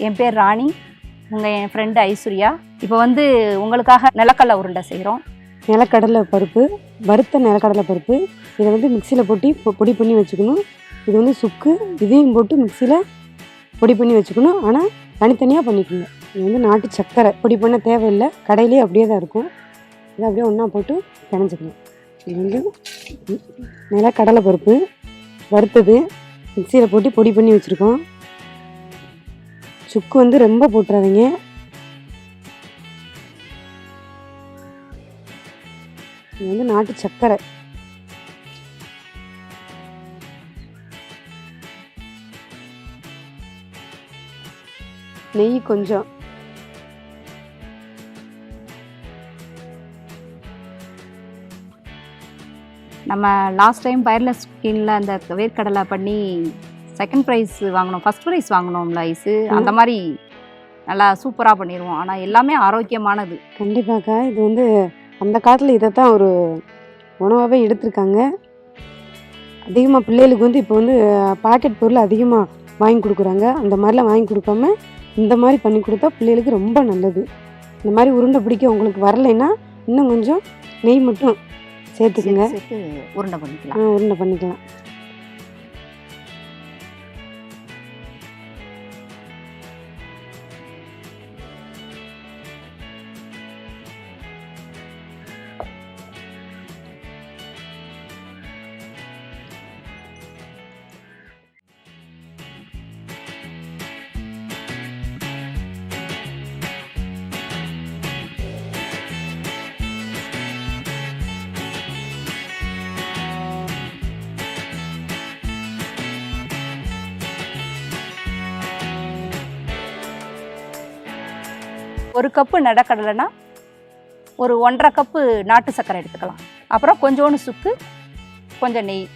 என் பேர் ராணி, என் ஃப்ரெண்டு ஐஸ்வர்யா. இப்போ வந்து உங்களுக்காக நிலக்கடலை உருண்டை செய்கிறோம். நிலக்கடலை பருப்பு, வறுத்த நிலக்கடலை பருப்பு, இதை வந்து மிக்சியில் போட்டு பொடி பண்ணி வச்சுக்கணும். இது வந்து சுக்கு, இதையும் போட்டு மிக்சியில் பொடி பண்ணி வச்சுக்கணும். ஆனால் தனித்தனியாக பண்ணிக்கணும். இது வந்து நாட்டு சர்க்கரை பொடி பண்ண தேவையில்லை, கடையிலேயே அப்படியே தான் இருக்கும். இதை அப்படியே ஒன்றா போட்டு பிணைஞ்சிக்கணும். இது வந்து நிலக்கடலை பருப்பு வறுத்தது மிக்சியில் போட்டு பொடி பண்ணி வச்சுருக்கோம். சுக்கு வந்து ரொம்ப போட்டுறாதீங்க. இது வந்து நாட்டு சர்க்கரை, நெய் கொஞ்சம், நம்ம லாஸ்ட் டைம் பயர்லெஸ் ஸ்கின்ல அந்த வேர்க்கடலை பண்ணி செகண்ட் ப்ரைஸ் வாங்கினோம், ஃபஸ்ட் ப்ரைஸ் வாங்கினோம்ல ஐஸு. அந்த மாதிரி நல்லா சூப்பராக பண்ணிடுவோம். ஆனால் எல்லாமே ஆரோக்கியமானது. கண்டிப்பாக்கா. இது வந்து அந்த காலத்தில் இதை தான் ஒரு உணவாகவே எடுத்திருக்காங்க. அதிகமாக பிள்ளைகளுக்கு வந்து இப்போ வந்து பாக்கெட் பொருள் அதிகமாக வாங்கி கொடுக்குறாங்க. அந்த மாதிரிலாம் வாங்கி கொடுக்காம இந்த மாதிரி பண்ணி கொடுத்தா பிள்ளைகளுக்கு ரொம்ப நல்லது. இந்த மாதிரி உருண்டை பிடிக்க உங்களுக்கு வரலைன்னா இன்னும் கொஞ்சம் நெய் மட்டும் சேர்த்துக்குங்க, சேர்த்து உருண்டை பண்ணிக்கலாம். உருண்டை பண்ணிக்கலாம். ஒரு கப்பு நிலக்கடலைனா ஒரு 1.5 கப்பு நாட்டு சர்க்கரை எடுத்துக்கலாம். அப்புறம் கொஞ்சோண்டு சுக்கு, கொஞ்சம் நெய்.